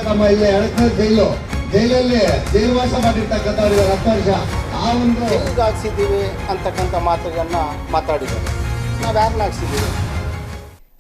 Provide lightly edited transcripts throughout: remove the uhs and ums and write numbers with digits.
ನಮ್ಮ ಇಲ್ಲಿ ಎಳಕನೂರು ಜೈಲಲ್ಲಿ ಜೈಲುವಾಸ ಮಾಡಿರ್ತಕ್ಕಂಥವ್ರಿಗೆ 10 ವರ್ಷ ಆ ಒಂದು ಜೈಲಿಗೆ ಹಾಕ್ಸಿದ್ದೀವಿ ಅಂತಕ್ಕಂಥ ಮಾತುಗಳನ್ನ ಮಾತಾಡಿದ್ದಾರೆ. ನಾವು ಯಾರನ್ನ ಹಾಕ್ಸಿದ್ದೀವಿ?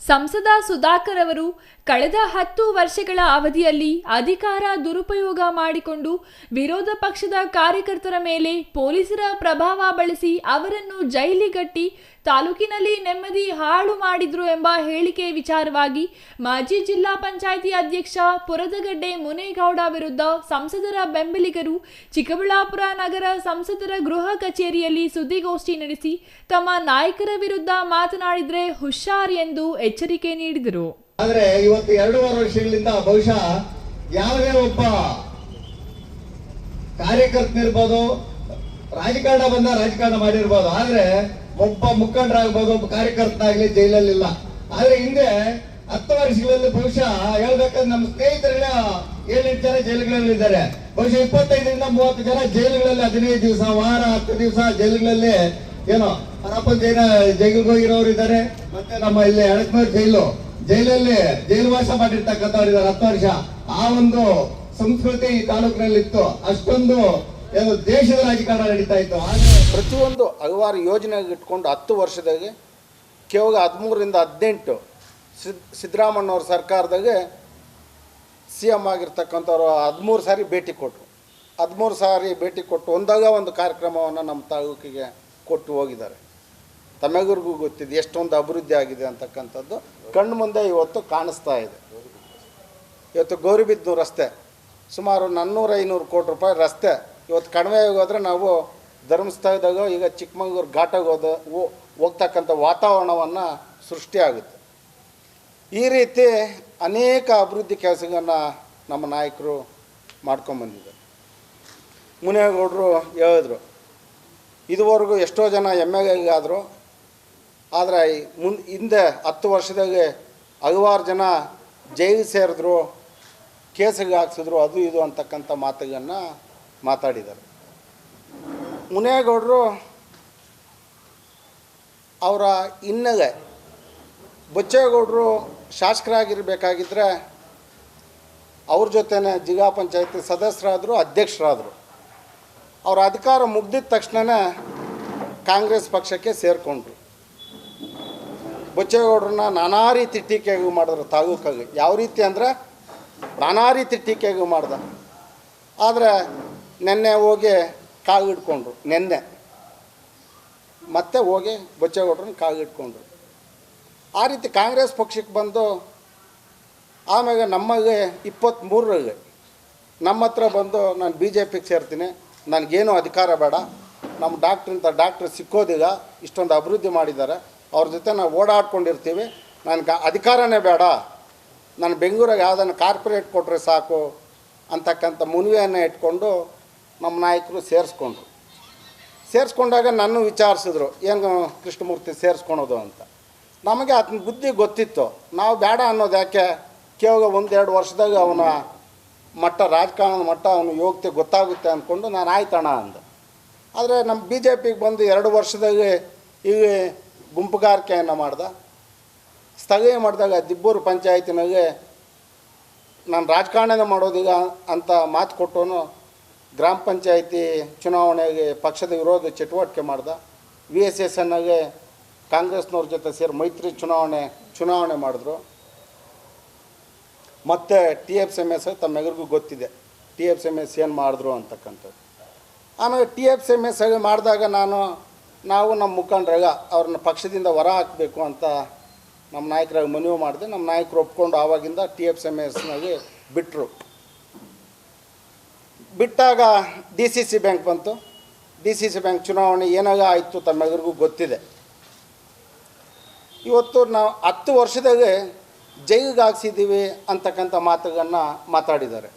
ಸಂಸದ ಸುಧಾಕರ್ ಅವರು ಕಳೆದ 10 ವರ್ಷಗಳ ಅವಧಿಯಲ್ಲಿ ಅಧಿಕಾರ ದುರುಪಯೋಗ ಮಾಡಿಕೊಂಡು ವಿರೋಧ ಪಕ್ಷದ ಕಾರ್ಯಕರ್ತರ ಮೇಲೆ ಪೊಲೀಸರ ಪ್ರಭಾವ ಬಳಸಿ ಅವರನ್ನು ಜೈಲಿಗಟ್ಟಿ ತಾಲೂಕಿನಲ್ಲಿ ನೆಮ್ಮದಿ ಹಾಳು ಮಾಡಿದ್ರು ಎಂಬ ಹೇಳಿಕೆ ವಿಚಾರವಾಗಿ ಮಾಜಿ ಜಿಲ್ಲಾ ಪಂಚಾಯಿತಿ ಅಧ್ಯಕ್ಷ ಪುರದಗಡ್ಡೆ ಮುನೇಗೌಡ ವಿರುದ್ಧ ಸಂಸದರ ಬೆಂಬಲಿಗರು ಚಿಕ್ಕಬಳ್ಳಾಪುರ ನಗರ ಸಂಸದರ ಗೃಹ ಕಚೇರಿಯಲ್ಲಿ ಸುದ್ದಿಗೋಷ್ಠಿ ನಡೆಸಿ ತಮ್ಮ ನಾಯಕರ ವಿರುದ್ಧ ಮಾತನಾಡಿದ್ರೆ ಹುಷಾರ್ ಎಂದು ಎಚ್ಚರಿಕೆ ನೀಡಿದರು. ಆದ್ರೆ ಇವತ್ತು 2.5 ವರ್ಷಗಳಿಂದ ಬಹುಶಃ ಯಾವುದೇ ಒಬ್ಬ ಕಾರ್ಯಕರ್ತನಿರ್ಬೋದು, ರಾಜಕಾರಣ ಬಂದ ರಾಜಕಾರಣ ಮಾಡಿರ್ಬೋದು, ಆದ್ರೆ ಒಬ್ಬ ಮುಖಂಡರಾಗ್ಬೋದು, ಒಬ್ಬ ಕಾರ್ಯಕರ್ತನಾಗ್ಲಿ ಜೈಲಲ್ಲಿಲ್ಲ. ಆದ್ರೆ ಹಿಂದೆ 10 ವರ್ಷಗಳಲ್ಲಿ ಬಹುಶಃ ಹೇಳ್ಬೇಕಂದ್ರೆ ನಮ್ಮ ಸ್ನೇಹಿತರೆಲ್ಲ 7-8 ಜನ ಜೈಲುಗಳಲ್ಲಿ ಇದ್ದಾರೆ. ಬಹುಶಃ 25ರಿಂದ 30 ಜನ ಜೈಲುಗಳಲ್ಲಿ 15 ದಿವಸ, ವಾರ 10 ದಿವಸ ಜೈಲುಗಳಲ್ಲಿ ಏನೋ ಹರಪ್ಪನ ಜೈಲಿಗೆ ಹೋಗಿರೋರು ಇದ್ದಾರೆ. ಮತ್ತೆ ನಮ್ಮ ಇಲ್ಲಿ ಎಳಕನೂರು ಜೈಲಲ್ಲಿ ಜೈಲುವಾಸ ಮಾಡಿರ್ತಕ್ಕಂಥವ್ರು 10 ವರ್ಷ. ಆ ಒಂದು ಸಂಸ್ಕೃತಿ ಈ ತಾಲೂಕಿನಲ್ಲಿ ಇತ್ತು. ಅಷ್ಟೊಂದು ದೇಶದ ರಾಜಕಾರಣ ನಡೀತಾ ಇತ್ತು. ಪ್ರತಿಯೊಂದು ಹಲವಾರು ಯೋಜನೆಗೆ ಇಟ್ಕೊಂಡು 10 ವರ್ಷದಾಗೆ ಕೇವಲ 13ರಿಂದ 18 ಸಿದ್ದರಾಮಣ್ಣವ್ರ ಸರ್ಕಾರದಾಗೆ CM ಆಗಿರ್ತಕ್ಕಂಥವ್ರು 13 ಸಾರಿ ಭೇಟಿ ಕೊಟ್ಟರು. 13 ಸಾರಿ ಭೇಟಿ ಕೊಟ್ಟು ಒಂದಾಗ ಒಂದು ಕಾರ್ಯಕ್ರಮವನ್ನು ನಮ್ಮ ತಾಲೂಕಿಗೆ ಕೊಟ್ಟು ಹೋಗಿದ್ದಾರೆ. ತಮ್ಮೆಗರಿಗೂ ಗೊತ್ತಿದೆ ಎಷ್ಟೊಂದು ಅಭಿವೃದ್ಧಿ ಆಗಿದೆ ಅಂತಕ್ಕಂಥದ್ದು ಕಣ್ಣು ಮುಂದೆ ಇವತ್ತು ಕಾಣಿಸ್ತಾ ಇದೆ. ಇವತ್ತು ಗೌರಿಬಿದನೂರು ರಸ್ತೆ ಸುಮಾರು 400-500 ಕೋಟಿ ರೂಪಾಯಿ ರಸ್ತೆ ಇವತ್ತು ಕಡಿಮೆ ಹೋದರೆ ನಾವು ಧರ್ಮಸ್ಥಳದಾಗ ಈಗ ಚಿಕ್ಕಮಗಳೂರು ಘಾಟಾಗಿ ಹೋಗ್ತಕ್ಕಂಥ ವಾತಾವರಣವನ್ನು ಸೃಷ್ಟಿಯಾಗುತ್ತೆ. ಈ ರೀತಿ ಅನೇಕ ಅಭಿವೃದ್ಧಿ ಕೆಲಸಗಳನ್ನು ನಮ್ಮ ನಾಯಕರು ಮಾಡ್ಕೊಂಬಂದಿದ್ದಾರೆ. ಮುನೇಗೌಡರು ಹೇಳಿದ್ರು, ಇದುವರೆಗೂ ಎಷ್ಟೋ ಜನ MLA ಆದರು, ಆದರೆ ಹಿಂದೆ 10 ವರ್ಷದಾಗೆ ಹಲವಾರು ಜನ ಜೈಲಿಗೆ ಸೇರಿದ್ರು, ಕೇಸಿಗೆ ಹಾಕ್ಸಿದ್ರು, ಅದು ಇದು ಅಂತಕ್ಕಂಥ ಮಾತುಗಳನ್ನು ಮಾತಾಡಿದ್ದಾರೆ. ಮುನೇಗೌಡರು ಅವರ ಹಿನ್ನೆಲೆ ಬಚ್ಚೇಗೌಡರು ಶಾಸಕರಾಗಿರಬೇಕಾಗಿದ್ದರೆ ಅವ್ರ ಜೊತೆನೇ ಜಿಲ್ಲಾ ಪಂಚಾಯತಿ ಸದಸ್ಯರಾದರು, ಅಧ್ಯಕ್ಷರಾದರು. ಅವರ ಅಧಿಕಾರ ಮುಗ್ದಿದ ತಕ್ಷಣವೇ ಕಾಂಗ್ರೆಸ್ ಪಕ್ಷಕ್ಕೆ ಸೇರಿಕೊಂಡ್ರು. ಬಚ್ಚೇಗೌಡ್ರನ್ನ ನಾನಾ ರೀತಿ ಟೀಕೆಗೂ ಮಾಡಿದ್ರು ತಾಲೂಕಾಗಿ. ಯಾವ ರೀತಿ ಅಂದರೆ ನಾನಾ ರೀತಿ ಟೀಕೆಗೂ ಮಾಡ್ದ. ಆದರೆ ನೆನ್ನೆ ಹೋಗಿ ಕಾಗಿಡ್ಕೊಂಡ್ರು. ನೆನ್ನೆ ಮತ್ತೆ ಹೋಗಿ ಬಚ್ಚೇಗೌಡ್ರನ್ನ ಕಾಗಿಡ್ಕೊಂಡ್ರು. ಆ ರೀತಿ ಕಾಂಗ್ರೆಸ್ ಪಕ್ಷಕ್ಕೆ ಬಂದು ಆಮೇಲೆ ನಮಗೆ 23ರಲ್ಲಿ ನಮ್ಮ ಹತ್ರ ಬಂದು ನಾನು BJPಗೆ ಸೇರ್ತೀನಿ, ನನಗೇನು ಅಧಿಕಾರ ಬೇಡ, ನಮ್ಮ ಡಾಕ್ಟ್ರ್ ಸಿಕ್ಕೋದೀಗ, ಇಷ್ಟೊಂದು ಅಭಿವೃದ್ಧಿ ಮಾಡಿದ್ದಾರೆ, ಅವ್ರ ಜೊತೆ ನಾವು ಓಡಾಡ್ಕೊಂಡಿರ್ತೀವಿ, ನನಗೆ ಅಧಿಕಾರನೇ ಬೇಡ, ನಾನು ಬೆಂಗಳೂರಿಗೆ ಯಾವುದನ್ನು ಕಾರ್ಪೊರೇಟ್ ಕೊಟ್ಟರೆ ಸಾಕು ಅಂತಕ್ಕಂಥ ಮುನ್ವೆಯನ್ನು ಇಟ್ಕೊಂಡು ನಮ್ಮ ನಾಯಕರು ಸೇರಿಸ್ಕೊಂಡಾಗ ನನ್ನ ವಿಚಾರಿಸಿದ್ರು, ಏನು ಕೃಷ್ಣಮೂರ್ತಿ ಸೇರಿಸ್ಕೊಳೋದು ಅಂತ. ನಮಗೆ ಅದನ್ನ ಬುದ್ಧಿ ಗೊತ್ತಿತ್ತು. ನಾವು ಬೇಡ ಅನ್ನೋದು ಯಾಕೆ, ಕೇವಲ 1-2 ವರ್ಷದಾಗ ಅವನ ಮಟ್ಟ, ರಾಜಕಾರಣದ ಮಟ್ಟ, ಅವನ ಯೋಗ್ಯತೆ ಗೊತ್ತಾಗುತ್ತೆ ಅಂದ್ಕೊಂಡು ನಾನು ಆಯ್ತಣ್ಣ ಅಂದೆ. ಆದರೆ ನಮ್ಮ BJPಗೆ ಬಂದು 2 ವರ್ಷದಾಗೆ ಈಗ ಗುಂಪುಗಾರಿಕೆಯನ್ನು ಮಾಡ್ದೆ. ಸ್ಥಳೀಯ ಮಾಡಿದಾಗ ದಿಬ್ಬೂರು ಪಂಚಾಯತಿನಾಗೆ ನಾನು ರಾಜಕಾರಣದ ಮಾಡೋದೀಗ ಅಂತ ಮಾತು ಕೊಟ್ಟವನು ಗ್ರಾಮ ಪಂಚಾಯತಿ ಚುನಾವಣೆಗೆ ಪಕ್ಷದ ವಿರೋಧ ಚಟುವಟಿಕೆ ಮಾಡ್ದೆ. VSSನಾಗೆ ಕಾಂಗ್ರೆಸ್ನವ್ರ ಜೊತೆ ಸೇರಿ ಮೈತ್ರಿ ಚುನಾವಣೆ ಮಾಡಿದ್ರು. ಮತ್ತು TFCMS ತಮ್ಮೆಲ್ಲರಿಗೂ ಗೊತ್ತಿದೆ, TFCMS ಏನು ಮಾಡಿದ್ರು ಅಂತಕ್ಕಂಥದ್ದು. ಆಮೇಲೆ TFCMS ಮಾಡಿದಾಗ ನಾವು ನಮ್ಮ ಮುಖಂಡರಾಗ ಅವ್ರನ್ನ ಪಕ್ಷದಿಂದ ಹೊರ ಹಾಕಬೇಕು ಅಂತ ನಮ್ಮ ನಾಯಕರಾಗಿ ಮನವಿ ಮಾಡಿದೆ. ನಮ್ಮ ನಾಯಕರು ಒಪ್ಕೊಂಡು ಆವಾಗಿಂದ TFCMSನಾಗೆ ಬಿಟ್ಟರು. ಬಿಟ್ಟಾಗ DCC ಬ್ಯಾಂಕ್ ಬಂತು. DCC ಬ್ಯಾಂಕ್ ಚುನಾವಣೆ ಏನಾಗ ಆಯಿತು ತಮ್ಮೆಲ್ಲರಿಗೂ ಗೊತ್ತಿದೆ. ಇವತ್ತು ನಾವು 10 ವರ್ಷದಾಗೆ ಜೈಲಿಗೆ ಹಾಕ್ಸಿದ್ದೀವಿ ಅಂತಕ್ಕಂಥ ಮಾತುಗಳನ್ನು ಮಾತಾಡಿದ್ದಾರೆ.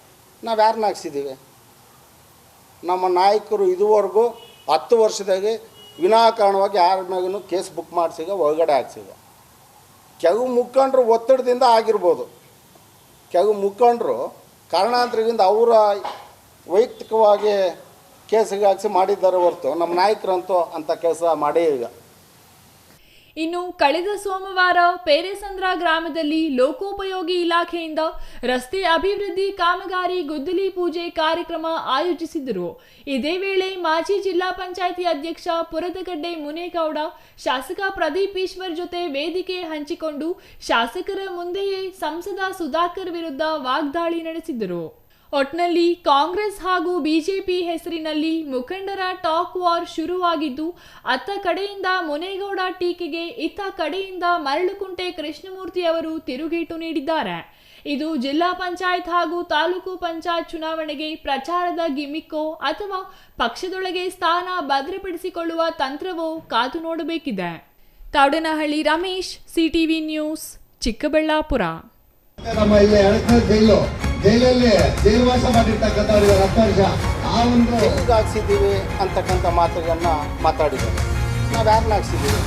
ನಾವು ಯಾರನ್ನ ಹಾಕ್ಸಿದ್ದೀವಿ? ನಮ್ಮ ನಾಯಕರು ಇದುವರೆಗೂ 10 ವರ್ಷದಾಗೆ ವಿನಾಕಾರಣವಾಗಿ ಯಾರ ಮೇಗೂ ಕೇಸ್ ಬುಕ್ ಮಾಡಿಸಿಗ ಒಳಗಡೆ ಹಾಕ್ಸಿಗ. ಕೆಲವು ಮುಖಂಡರು ಒತ್ತಡದಿಂದ ಆಗಿರ್ಬೋದು, ಕೆಲವು ಮುಖಂಡರು ಕಾರಣಾಂತರದಿಂದ ಅವರ ವೈಯಕ್ತಿಕವಾಗಿ ಕೇಸಿಗೆ ಹಾಕಿಸಿ ಮಾಡಿದ್ದಾರೆ ಹೊರತು ನಮ್ಮ ನಾಯಕರಂತೂ ಅಂಥ ಕೆಲಸ ಮಾಡೇ ಈಗ. ಇನ್ನು ಕಳೆದ ಸೋಮವಾರ ಪೇರೆಸಂದ್ರ ಗ್ರಾಮದಲ್ಲಿ ಲೋಕೋಪಯೋಗಿ ಇಲಾಖೆಯಿಂದ ರಸ್ತೆ ಅಭಿವೃದ್ಧಿ ಕಾಮಗಾರಿ ಗುದ್ದಲಿ ಪೂಜೆ ಕಾರ್ಯಕ್ರಮ ಆಯೋಜಿಸಿದ್ದರು. ಇದೇ ವೇಳೆ ಮಾಜಿ ಜಿಲ್ಲಾ ಪಂಚಾಯಿತಿ ಅಧ್ಯಕ್ಷ ಪುರದಗಡ್ಡೆ ಮುನೇಗೌಡ ಶಾಸಕ ಪ್ರದೀಪ್ ಈಶ್ವರ್ ಜೊತೆ ವೇದಿಕೆ ಹಂಚಿಕೊಂಡು ಶಾಸಕರ ಮುಂದೆಯೇ ಸಂಸದ ಸುಧಾಕರ್ ವಿರುದ್ಧ ವಾಗ್ದಾಳಿ ನಡೆಸಿದರು. ಒಟ್ನಲ್ಲಿ ಕಾಂಗ್ರೆಸ್ ಹಾಗೂ ಬಿಜೆಪಿ ಹೆಸರಿನಲ್ಲಿ ಮುಖಂಡರ ಟಾಕ್ ವಾರ್ ಶುರುವಾಗಿದ್ದು, ಅತ್ತ ಕಡೆಯಿಂದ ಮುನೇಗೌಡ ಟೀಕೆಗೆ ಇತ್ತ ಕಡೆಯಿಂದ ಮರಳುಕುಂಟೆ ಕೃಷ್ಣಮೂರ್ತಿ ಅವರು ತಿರುಗೇಟು ನೀಡಿದ್ದಾರೆ. ಇದು ಜಿಲ್ಲಾ ಪಂಚಾಯತ್ ಹಾಗೂ ತಾಲೂಕು ಪಂಚಾಯತ್ ಚುನಾವಣೆಗೆ ಪ್ರಚಾರದ ಗಿಮಿಕ್ಕೋ ಅಥವಾ ಪಕ್ಷದೊಳಗೆ ಸ್ಥಾನ ಭದ್ರಪಡಿಸಿಕೊಳ್ಳುವ ತಂತ್ರವೋ ಕಾದು ನೋಡಬೇಕಿದೆ. Thoudanahalli Ramesh, CTV news, Chikkaballapur. ನಮ್ಮ ಇಲ್ಲಿ ಜೈಲಲ್ಲಿ ಜೈಲುವಾಸ ಮಾಡಿರ್ತಕ್ಕಂಥವ್ರಿಗೆ 10 ವರ್ಷ ಆ ಒಂದು ಹಾಕ್ಸಿದ್ದೀವಿ ಅಂತಕ್ಕಂಥ ಮಾತುಗಳನ್ನ ಮಾತಾಡಿದ್ದಾರೆ. ನಾವು ಯಾರನ್ನ ಹಾಕ್ಸಿದ್ದೀವಿ?